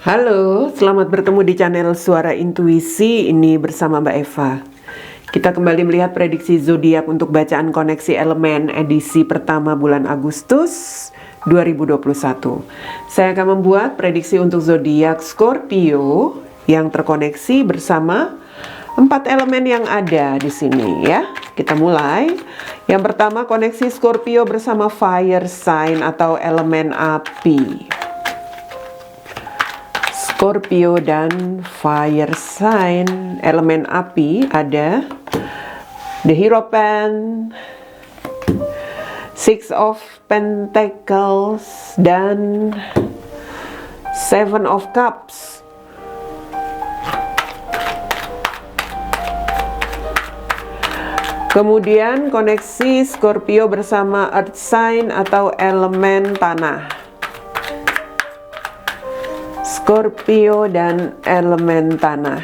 Halo, selamat bertemu di channel Suara Intuisi. Ini bersama Mbak Eva. Kita kembali melihat prediksi zodiak untuk bacaan koneksi elemen edisi pertama bulan Agustus 2021. Saya akan membuat prediksi untuk zodiak Scorpio yang terkoneksi bersama 4 elemen yang ada di sini ya. Kita mulai. Yang pertama, koneksi Scorpio bersama fire sign atau elemen api. Scorpio dan fire sign elemen api ada the Hierophant, Six of Pentacles, dan Seven of Cups. Kemudian koneksi Scorpio bersama earth sign atau elemen tanah. Scorpio dan elemen tanah.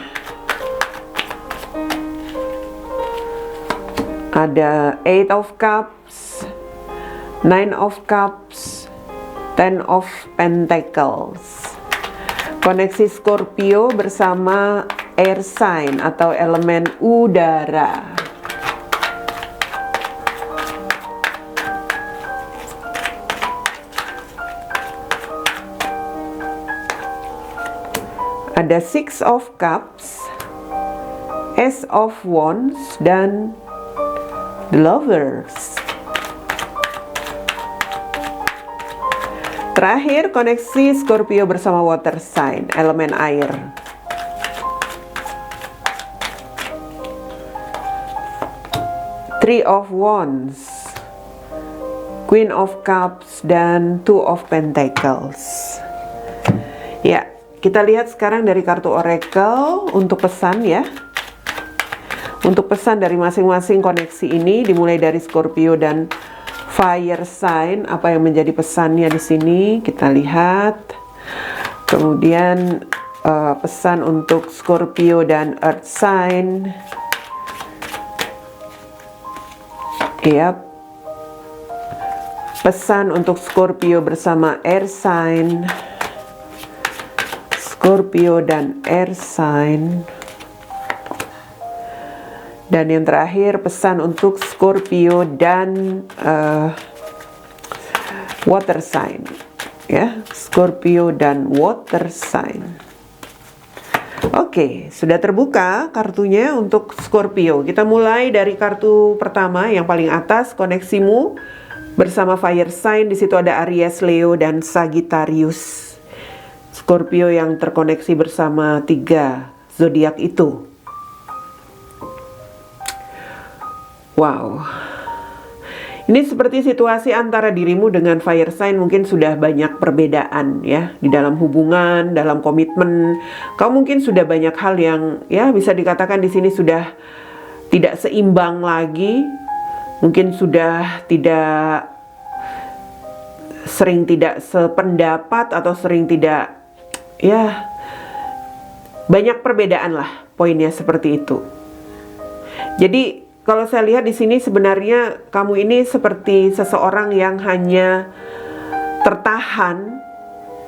Ada Eight of Cups, Nine of Cups, Ten of Pentacles. Koneksi Scorpio bersama air sign atau elemen udara. Ada Six of Cups, Ace of Wands, dan The Lovers. Terakhir, koneksi Scorpio bersama water sign, elemen air. Three of Wands, Queen of Cups, dan Two of Pentacles. Ya, kita lihat sekarang dari kartu oracle untuk pesan ya. Untuk pesan dari masing-masing koneksi ini dimulai dari Scorpio dan fire sign, apa yang menjadi pesannya di sini kita lihat. Kemudian pesan untuk Scorpio dan earth sign. Ya. Pesan untuk Scorpio bersama air sign. Scorpio dan air sign. Dan yang terakhir pesan untuk Scorpio dan water sign ya, Scorpio dan water sign. Oke, sudah terbuka kartunya untuk Scorpio. Kita mulai dari kartu pertama yang paling atas, koneksimu bersama fire sign. Di situ ada Aries, Leo, dan Sagittarius. Scorpio yang terkoneksi bersama 3 zodiak itu. Wow. Ini seperti situasi antara dirimu dengan fire sign mungkin sudah banyak perbedaan ya di dalam hubungan, dalam komitmen. Kau mungkin sudah banyak hal yang ya bisa dikatakan di sini sudah tidak seimbang lagi. Mungkin sudah sering tidak sependapat atau sering tidak ya, banyak perbedaan lah, poinnya seperti itu. Jadi kalau saya lihat di sini sebenarnya kamu ini seperti seseorang yang hanya tertahan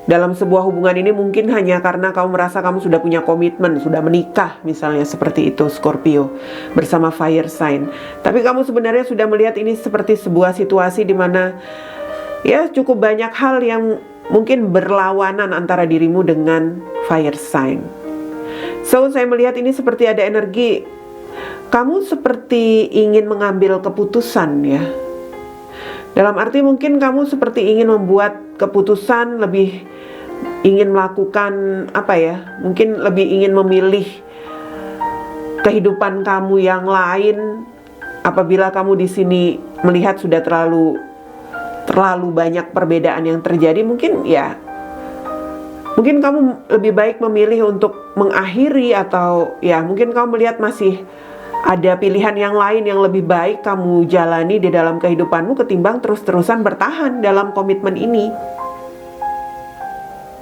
dalam sebuah hubungan ini mungkin hanya karena kamu merasa kamu sudah punya komitmen, sudah menikah misalnya seperti itu Scorpio bersama fire sign. Tapi kamu sebenarnya sudah melihat ini seperti sebuah situasi di mana ya cukup banyak hal yang mungkin berlawanan antara dirimu dengan fire sign. So, saya melihat ini seperti ada energi kamu seperti ingin mengambil keputusan ya. Dalam arti mungkin kamu seperti ingin membuat keputusan, lebih ingin melakukan apa ya? Mungkin lebih ingin memilih kehidupan kamu yang lain apabila kamu di sini melihat sudah terlalu banyak perbedaan yang terjadi. Mungkin kamu lebih baik memilih untuk mengakhiri, atau ya mungkin kamu melihat masih ada pilihan yang lain yang lebih baik kamu jalani di dalam kehidupanmu ketimbang terus-terusan bertahan dalam komitmen ini.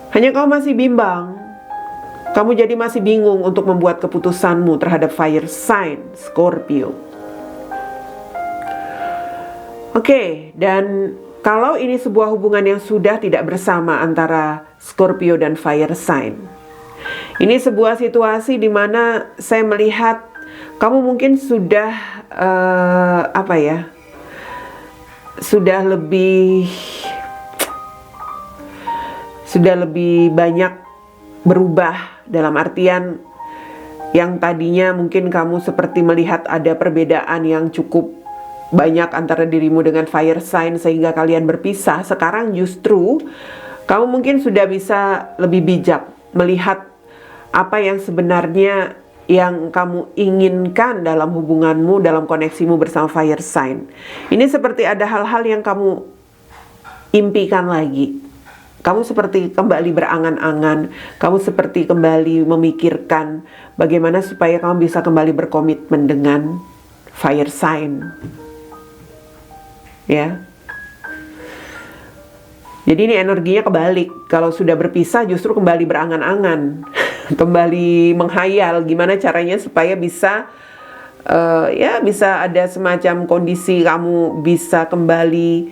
Hanya kamu masih bimbang, kamu jadi masih bingung untuk membuat keputusanmu terhadap fire sign Scorpio. Oke, dan kalau ini sebuah hubungan yang sudah tidak bersama antara Scorpio dan fire sign, ini sebuah situasi di mana saya melihat kamu mungkin sudah sudah lebih banyak berubah, dalam artian yang tadinya mungkin kamu seperti melihat ada perbedaan yang cukup banyak antara dirimu dengan fire sign sehingga kalian berpisah. Sekarang justru kamu mungkin sudah bisa lebih bijak melihat apa yang sebenarnya yang kamu inginkan dalam hubunganmu, dalam koneksimu bersama fire sign. Ini seperti ada hal-hal yang kamu impikan lagi. Kamu seperti kembali berangan-angan, kamu seperti kembali memikirkan bagaimana supaya kamu bisa kembali berkomitmen dengan fire sign. Ya. Jadi ini energinya kebalik. Kalau sudah berpisah justru kembali berangan-angan, kembali menghayal gimana caranya supaya bisa bisa ada semacam kondisi kamu bisa kembali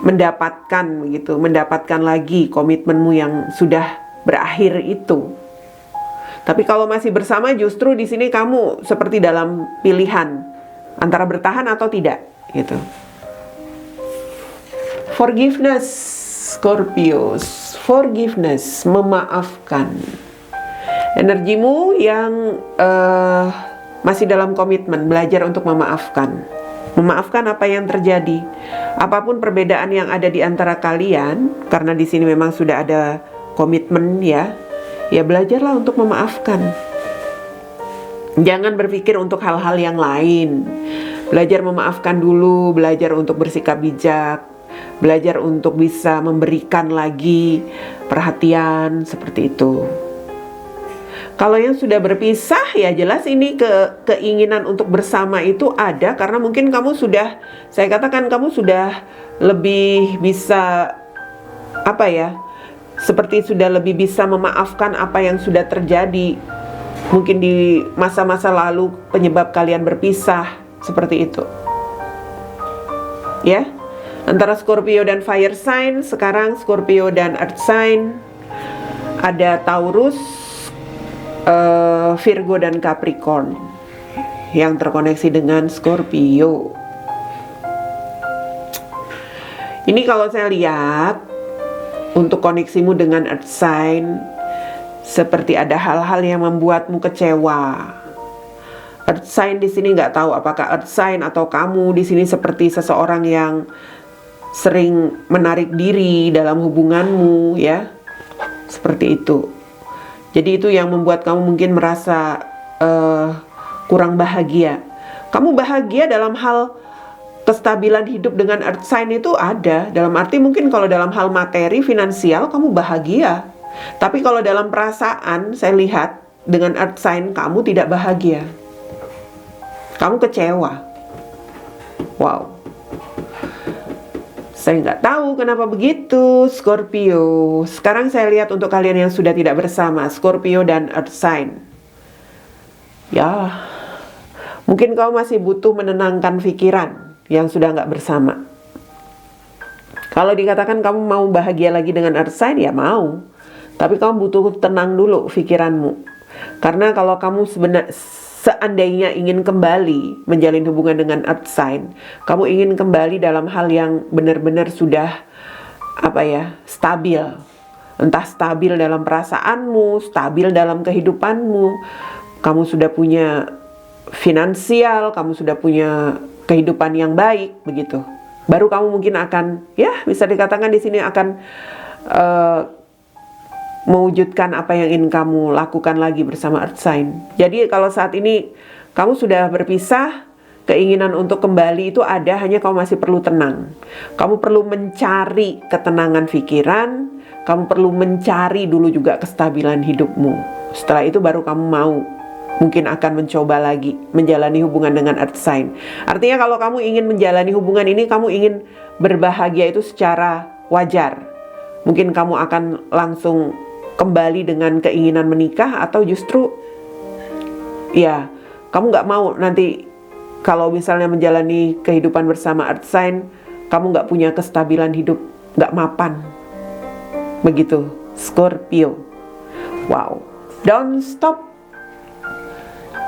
mendapatkan lagi komitmenmu yang sudah berakhir itu. Tapi kalau masih bersama justru di sini kamu seperti dalam pilihan antara bertahan atau tidak gitu. Forgiveness, Scorpios. Forgiveness, memaafkan. Energimu yang masih dalam komitmen, belajar untuk memaafkan. Memaafkan apa yang terjadi. Apapun perbedaan yang ada di antara kalian, karena di sini memang sudah ada komitmen ya belajarlah untuk memaafkan. Jangan berpikir untuk hal-hal yang lain. Belajar memaafkan dulu, belajar untuk bersikap bijak, belajar untuk bisa memberikan lagi perhatian, seperti itu. Kalau yang sudah berpisah ya jelas ini keinginan untuk bersama itu ada, karena mungkin kamu sudah, saya katakan kamu sudah lebih bisa seperti sudah lebih bisa memaafkan apa yang sudah terjadi mungkin di masa-masa lalu penyebab kalian berpisah, seperti itu. Ya. Antara Scorpio dan fire sign, sekarang Scorpio dan earth sign. Ada Taurus, Virgo dan Capricorn yang terkoneksi dengan Scorpio. Ini kalau saya lihat untuk koneksimu dengan earth sign, seperti ada hal-hal yang membuatmu kecewa. Earth sign di sini nggak tahu apakah earth sign atau kamu di sini seperti seseorang yang sering menarik diri dalam hubunganmu, ya, seperti itu. Jadi itu yang membuat kamu mungkin merasa kurang bahagia. Kamu bahagia dalam hal kestabilan hidup dengan earth sign itu ada. Dalam arti mungkin kalau dalam hal materi, finansial kamu bahagia. Tapi kalau dalam perasaan, saya lihat dengan earth sign kamu tidak bahagia. Kamu kecewa. Wow. Saya nggak tahu kenapa begitu, Scorpio. Sekarang saya lihat untuk kalian yang sudah tidak bersama, Scorpio dan earth sign. Ya, mungkin kau masih butuh menenangkan pikiran yang sudah nggak bersama. Kalau dikatakan kamu mau bahagia lagi dengan earth sign, ya mau. Tapi kamu butuh tenang dulu pikiranmu. Karena kalau kamu seandainya ingin kembali menjalin hubungan dengan earth sign, kamu ingin kembali dalam hal yang benar-benar sudah stabil. Entah stabil dalam perasaanmu, stabil dalam kehidupanmu, kamu sudah punya finansial, kamu sudah punya kehidupan yang baik, begitu. Baru kamu mungkin akan, ya bisa dikatakan di sini akan mewujudkan apa yang ingin kamu lakukan lagi bersama earth sign. Jadi kalau saat ini kamu sudah berpisah, keinginan untuk kembali itu ada, hanya kamu masih perlu tenang. Kamu perlu mencari ketenangan pikiran, kamu perlu mencari dulu juga kestabilan hidupmu. Setelah itu baru kamu mau mungkin akan mencoba lagi menjalani hubungan dengan earth sign. Artinya kalau kamu ingin menjalani hubungan ini, kamu ingin berbahagia itu secara wajar. Mungkin kamu akan langsung kembali dengan keinginan menikah, atau justru ya kamu nggak mau nanti kalau misalnya menjalani kehidupan bersama Earth Sign, kamu nggak punya kestabilan hidup, nggak mapan. Begitu, Scorpio. Wow, don't stop.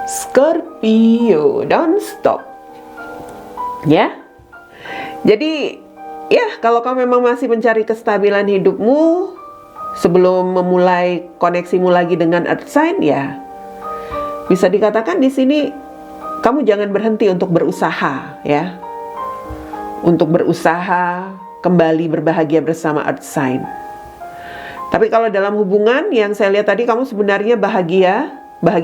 Scorpio, don't stop. Ya. Jadi, ya kalau kamu memang masih mencari kestabilan hidupmu sebelum memulai koneksimu lagi dengan Earth Sign, ya bisa dikatakan di sini kamu jangan berhenti untuk berusaha, ya. Untuk berusaha kembali berbahagia bersama Earth Sign. Tapi kalau dalam hubungan yang saya lihat tadi, kamu sebenarnya bahagia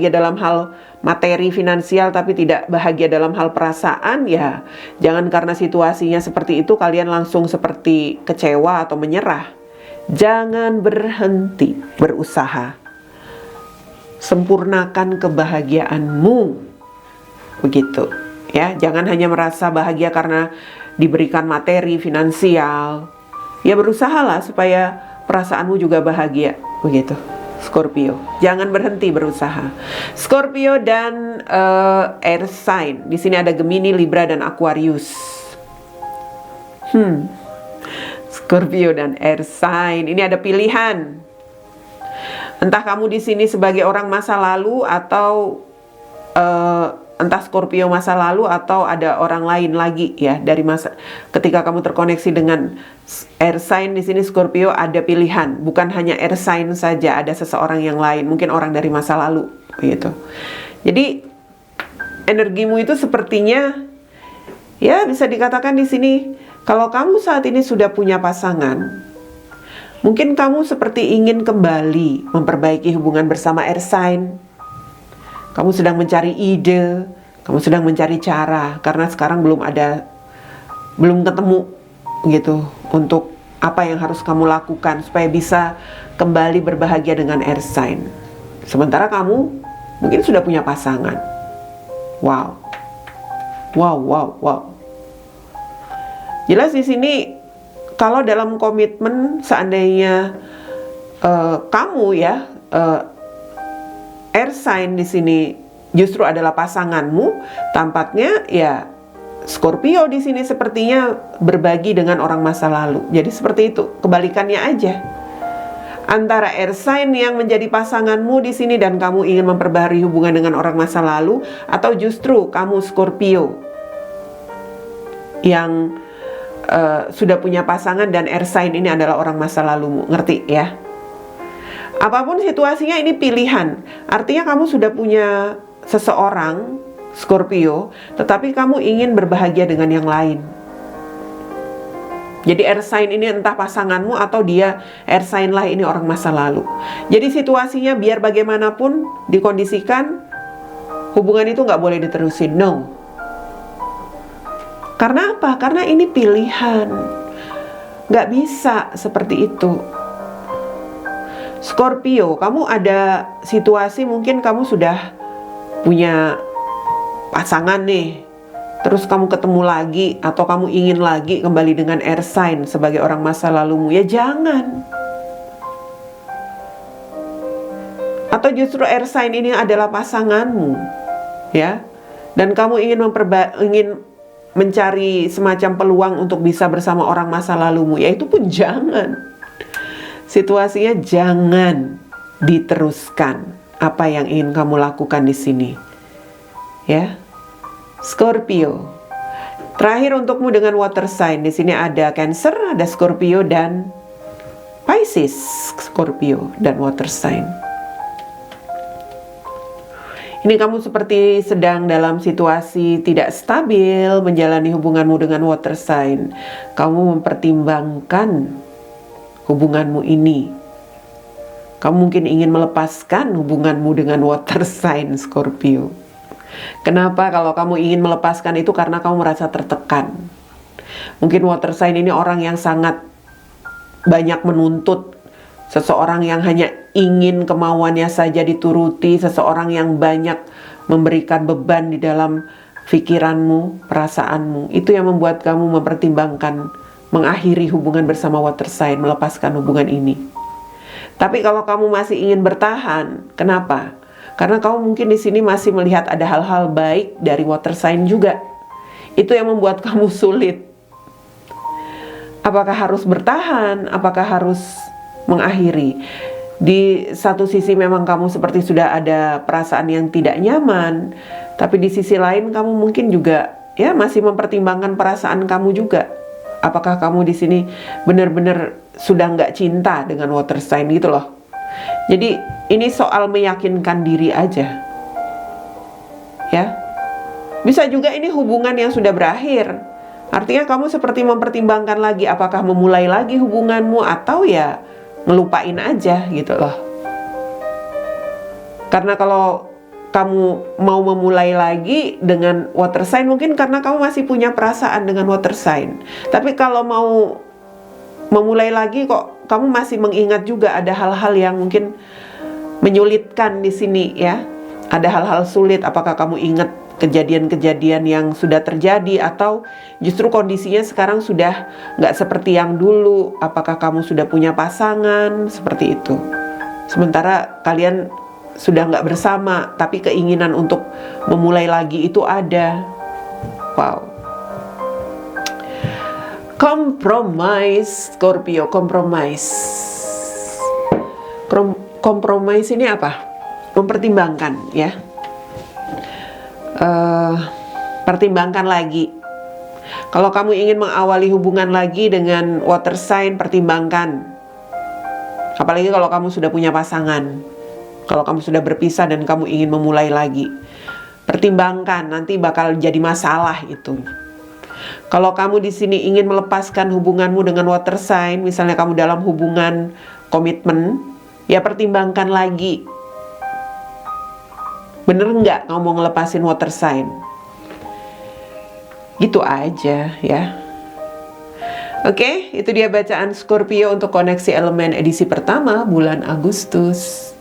dalam hal materi finansial tapi tidak bahagia dalam hal perasaan, ya jangan karena situasinya seperti itu kalian langsung seperti kecewa atau menyerah. Jangan berhenti berusaha. Sempurnakan kebahagiaanmu. Begitu, ya. Jangan hanya merasa bahagia karena diberikan materi finansial. Ya berusahalah supaya perasaanmu juga bahagia. Begitu, Scorpio. Jangan berhenti berusaha. Scorpio dan Air Sign. Di sini ada Gemini, Libra dan Aquarius. Scorpio dan Air Sign. Ini ada pilihan. Entah kamu di sini sebagai orang masa lalu atau entah Scorpio masa lalu atau ada orang lain lagi, ya, dari masa ketika kamu terkoneksi dengan Air Sign di sini Scorpio, ada pilihan, bukan hanya Air Sign saja, ada seseorang yang lain, mungkin orang dari masa lalu, gitu. Jadi energimu itu sepertinya, ya bisa dikatakan di sini kalau kamu saat ini sudah punya pasangan, mungkin kamu seperti ingin kembali memperbaiki hubungan bersama Air Sign. Kamu sedang mencari ide, kamu sedang mencari cara, karena sekarang belum ketemu gitu untuk apa yang harus kamu lakukan supaya bisa kembali berbahagia dengan Air Sign. Sementara kamu mungkin sudah punya pasangan. Wow. Jelas di sini kalau dalam komitmen seandainya kamu, ya, Air Sign di sini justru adalah pasanganmu, tampaknya ya Scorpio di sini sepertinya berbagi dengan orang masa lalu. Jadi seperti itu, kebalikannya aja. Antara Air Sign yang menjadi pasanganmu di sini dan kamu ingin memperbaharui hubungan dengan orang masa lalu, atau justru kamu Scorpio yang sudah punya pasangan dan Air Sign ini adalah orang masa lalumu. Ngerti ya? Apapun situasinya ini pilihan. Artinya kamu sudah punya seseorang, Scorpio, tetapi kamu ingin berbahagia dengan yang lain. Jadi Air Sign ini entah pasanganmu atau dia Air Sign lah, ini orang masa lalu. Jadi situasinya biar bagaimanapun dikondisikan, hubungan itu nggak boleh diterusin. No. Karena apa? Karena ini pilihan. Nggak bisa seperti itu. Scorpio, kamu ada situasi mungkin kamu sudah punya pasangan nih, terus kamu ketemu lagi atau kamu ingin lagi kembali dengan Air Sign sebagai orang masa lalumu, ya jangan. Atau justru Air Sign ini adalah pasanganmu, ya, dan kamu ingin mencari semacam peluang untuk bisa bersama orang masa lalumu, ya itu pun jangan. Situasinya jangan diteruskan apa yang ingin kamu lakukan di sini, ya. Scorpio. Terakhir untukmu dengan water sign, di sini ada Cancer, ada Scorpio dan Pisces. Scorpio dan water sign. Ini kamu seperti sedang dalam situasi tidak stabil menjalani hubunganmu dengan water sign. Kamu mempertimbangkan hubunganmu ini. Kamu mungkin ingin melepaskan hubunganmu dengan water sign Scorpio. Kenapa? Kalau kamu ingin melepaskan itu karena kamu merasa tertekan. Mungkin water sign ini orang yang sangat banyak menuntut, seseorang yang hanya ingin kemauannya saja dituruti, seseorang yang banyak memberikan beban di dalam pikiranmu, perasaanmu. Itu yang membuat kamu mempertimbangkan mengakhiri hubungan bersama water sign, melepaskan hubungan ini. Tapi kalau kamu masih ingin bertahan, kenapa? Karena kamu mungkin di sini masih melihat ada hal-hal baik dari water sign juga. Itu yang membuat kamu sulit. Apakah harus bertahan? Apakah harus mengakhiri? Di satu sisi memang kamu seperti sudah ada perasaan yang tidak nyaman, tapi di sisi lain kamu mungkin juga ya masih mempertimbangkan perasaan kamu juga. Apakah kamu di sini benar-benar sudah nggak cinta dengan water sign gitu loh. Jadi ini soal meyakinkan diri aja. Ya. Bisa juga ini hubungan yang sudah berakhir. Artinya kamu seperti mempertimbangkan lagi apakah memulai lagi hubunganmu atau ya ngelupain aja gitu loh. Karena kalau kamu mau memulai lagi dengan water sign mungkin karena kamu masih punya perasaan dengan water sign. Tapi kalau mau memulai lagi kok kamu masih mengingat juga ada hal-hal yang mungkin menyulitkan di sini ya. Ada hal-hal sulit, apakah kamu ingat kejadian-kejadian yang sudah terjadi atau justru kondisinya sekarang sudah nggak seperti yang dulu. Apakah kamu sudah punya pasangan seperti itu. Sementara kalian sudah nggak bersama, tapi keinginan untuk memulai lagi itu ada. Wow. Compromise, Scorpio, compromise. Compromise ini apa? Mempertimbangkan ya. Pertimbangkan lagi. Kalau kamu ingin mengawali hubungan lagi dengan water sign, pertimbangkan. Apalagi kalau kamu sudah punya pasangan. Kalau kamu sudah berpisah dan kamu ingin memulai lagi, pertimbangkan, nanti bakal jadi masalah itu. Kalau kamu di sini ingin melepaskan hubunganmu dengan water sign, misalnya kamu dalam hubungan komitmen, ya pertimbangkan lagi. Bener nggak kamu mau ngelepasin water sign? Gitu aja ya. Oke, itu dia bacaan Scorpio untuk koneksi elemen edisi pertama bulan Agustus.